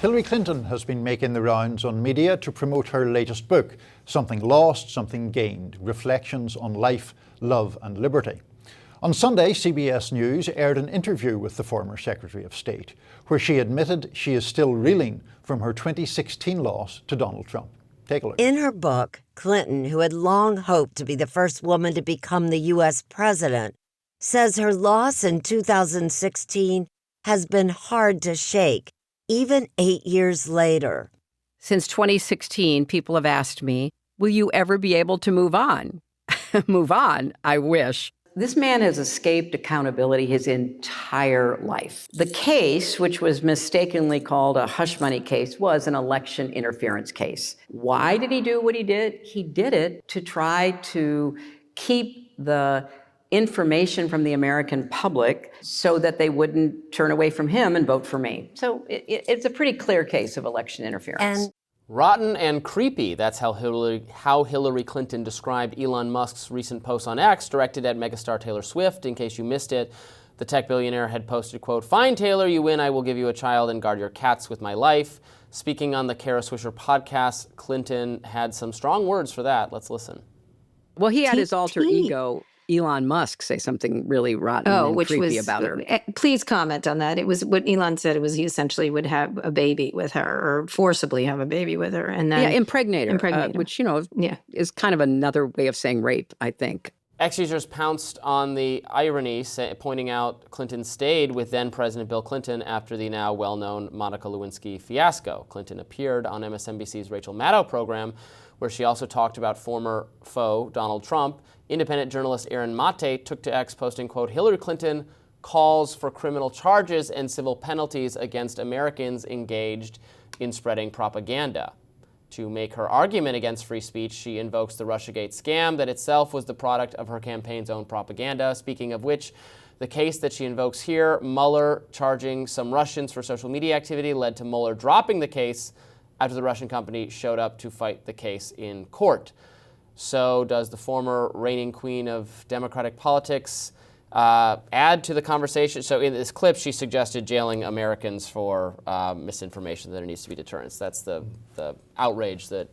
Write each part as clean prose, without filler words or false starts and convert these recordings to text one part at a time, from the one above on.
Hillary Clinton has been making the rounds on media to promote her latest book, Something Lost, Something Gained, Reflections on Life, Love and Liberty. On Sunday, CBS News aired an interview with the former Secretary of State, where she admitted she is still reeling from her 2016 loss to Donald Trump. Take a look. In her book, Clinton, who had long hoped to be the first woman to become the U.S. president, says her loss in 2016 has been hard to shake, even 8 years later. Since 2016, people have asked me, will you ever be able to move on? Move on? I wish. This man has escaped accountability his entire life. The case, which was mistakenly called a hush money case, was an election interference case. Why did he do what he did? He did it to try to keep the information from the American public so that they wouldn't turn away from him and vote for me. So it's a pretty clear case of election interference. Rotten and creepy. That's how Hillary Clinton described Elon Musk's recent post on X, directed at megastar Taylor Swift. In case you missed it, the tech billionaire had posted, quote, "Fine, Taylor, you win. I will give you a child and guard your cats with my life." Speaking on the Kara Swisher podcast, Clinton had some strong words for that. Let's listen. Well, he had his alter ego, Elon Musk, say something really rotten and creepy about her. Please comment on that. It was what Elon said. It was he essentially would have a baby with her, or forcibly have a baby with her, and then impregnate her. Which is kind of another way of saying rape, I think. X users pounced on the irony, pointing out Clinton stayed with then-President Bill Clinton after the now well-known Monica Lewinsky fiasco. Clinton appeared on MSNBC's Rachel Maddow program, where she also talked about former foe Donald Trump. Independent journalist Aaron Mate took to X, posting, quote, "Hillary Clinton calls for criminal charges and civil penalties against Americans engaged in spreading propaganda." To make her argument against free speech, she invokes the Russiagate scam that itself was the product of her campaign's own propaganda. Speaking of which, the case that she invokes here, Mueller charging some Russians for social media activity, led to Mueller dropping the case after the Russian company showed up to fight the case in court. So does the former reigning queen of Democratic politics add to the conversation? So in this clip, she suggested jailing Americans for misinformation, that there needs to be deterrence. That's the outrage that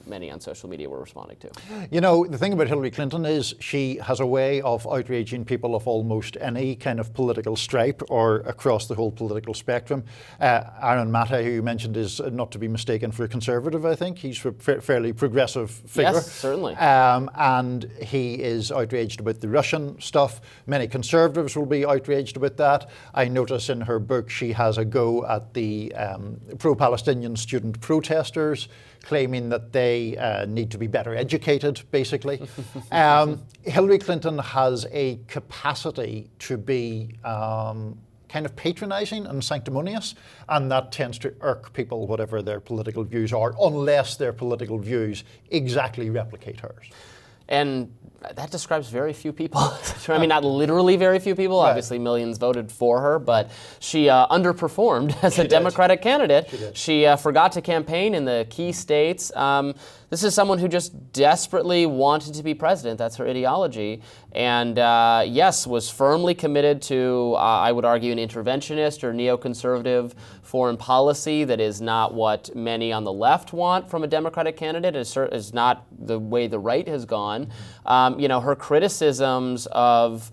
many on social media were responding to. You know, the thing about Hillary Clinton is she has a way of outraging people of almost any kind of political stripe or across the whole political spectrum. Aaron Mate, who you mentioned, is not to be mistaken for a conservative, I think. He's a fairly progressive figure. Yes, certainly. And he is outraged about the Russian stuff. Many conservatives will be outraged about that. I notice in her book she has a go at the pro-Palestinian student protesters, claiming that they need to be better educated, basically. Hillary Clinton has a capacity to be kind of patronizing and sanctimonious, and that tends to irk people, whatever their political views are, unless their political views exactly replicate hers. And that describes very few people. I mean, not literally very few people. Right. Obviously, millions voted for her, but she underperformed as a Democratic candidate. She forgot to campaign in the key states. This is someone who just desperately wanted to be president. That's her ideology. And yes, was firmly committed to, I would argue, an interventionist or neoconservative foreign policy that is not what many on the left want from a Democratic candidate. Is not the way the right has gone. Her criticisms of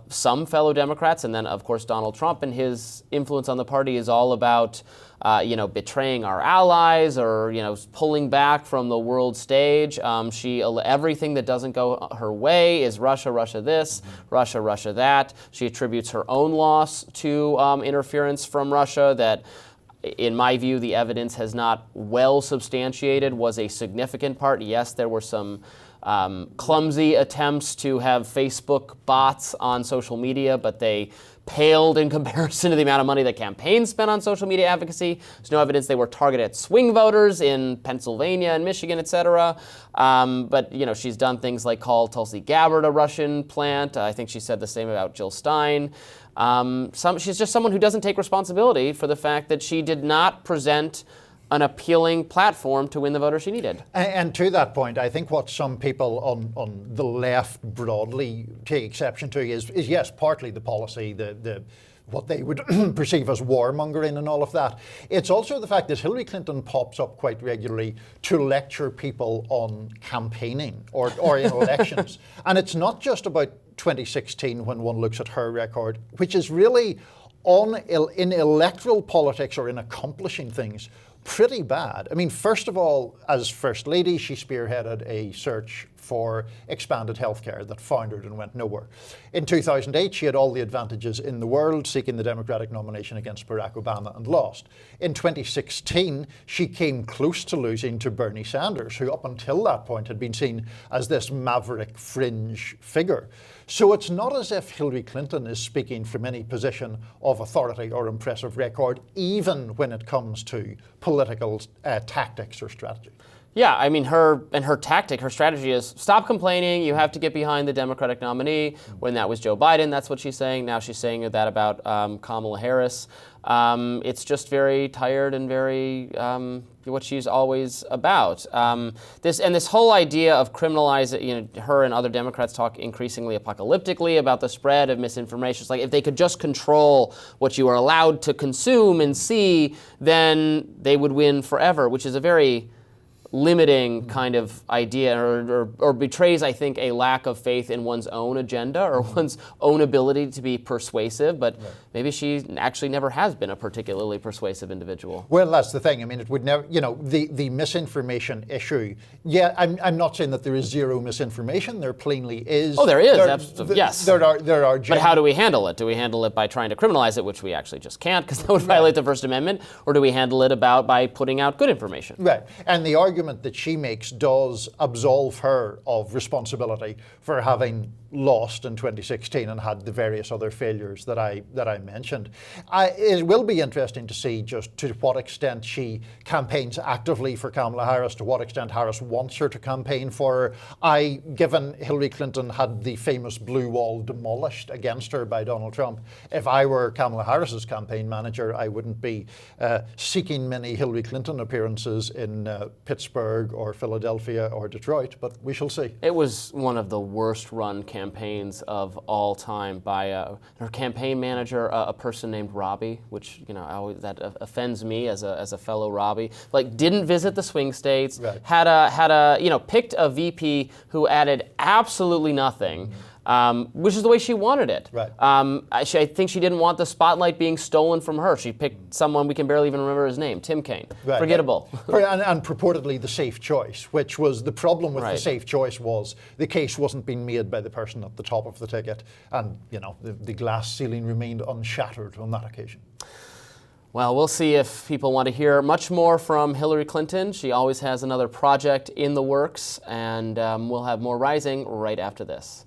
some fellow Democrats, and then, of course, Donald Trump and his influence on the party is all about, betraying our allies or, pulling back from the world stage. Everything that doesn't go her way is Russia, Russia this, Russia, Russia that. She attributes her own loss to interference from Russia that, in my view, the evidence has not well substantiated, was a significant part. Yes, there were some clumsy attempts to have Facebook bots on social media, but they paled in comparison to the amount of money that campaigns spent on social media advocacy. There's no evidence they were targeted at swing voters in Pennsylvania and Michigan, et cetera. But she's done things like call Tulsi Gabbard a Russian plant. I think she said the same about Jill Stein. She's just someone who doesn't take responsibility for the fact that she did not present an appealing platform to win the voters she needed. And to that point, I think what some people on the left broadly take exception to is yes, partly the policy, the what they would perceive as warmongering and all of that. It's also the fact that Hillary Clinton pops up quite regularly to lecture people on campaigning or in elections. And it's not just about 2016 when one looks at her record, which is really in electoral politics or in accomplishing things pretty bad. I mean, first of all, as First Lady, she spearheaded a search for expanded healthcare that foundered and went nowhere. In 2008, she had all the advantages in the world, seeking the Democratic nomination against Barack Obama and lost. In 2016, she came close to losing to Bernie Sanders, who up until that point had been seen as this maverick fringe figure. So it's not as if Hillary Clinton is speaking from any position of authority or impressive record, even when it comes to political tactics or strategy. Yeah, I mean, her strategy is stop complaining. You have to get behind the Democratic nominee. When that was Joe Biden, that's what she's saying. Now she's saying that about Kamala Harris. It's just very tired and very what she's always about. This whole idea of criminalizing, her and other Democrats talk increasingly apocalyptically about the spread of misinformation. It's like if they could just control what you are allowed to consume and see, then they would win forever, which is a very limiting kind of idea or betrays, I think, a lack of faith in one's own agenda or one's own ability to be persuasive, but maybe she actually never has been a particularly persuasive individual. Well, that's the thing. I mean, it would never, the misinformation issue, I'm not saying that there is zero misinformation. There plainly is. Oh, there is, yes. There are. But how do we handle it? Do we handle it by trying to criminalize it, which we actually just can't because that would violate the First Amendment, or do we handle it by putting out good information? Right, and the argument that she makes does absolve her of responsibility for having lost in 2016 and had the various other failures that I mentioned. It will be interesting to see just to what extent she campaigns actively for Kamala Harris, to what extent Harris wants her to campaign for her. Given Hillary Clinton had the famous blue wall demolished against her by Donald Trump, if I were Kamala Harris's campaign manager, I wouldn't be seeking many Hillary Clinton appearances in Pittsburgh or Philadelphia or Detroit, but we shall see. It was one of the worst run campaigns of all time by her campaign manager, a person named Robby, which that offends me as a fellow Robby. Like, didn't visit the swing states, right. Picked a VP who added absolutely nothing. Which is the way she wanted it. Right. I think she didn't want the spotlight being stolen from her. She picked someone we can barely even remember his name, Tim Kaine. Right. Forgettable. And purportedly the safe choice, which was the problem with Right. the safe choice was the case wasn't being made by the person at the top of the ticket, and the glass ceiling remained unshattered on that occasion. Well, we'll see if people want to hear much more from Hillary Clinton. She always has another project in the works, and we'll have more Rising right after this.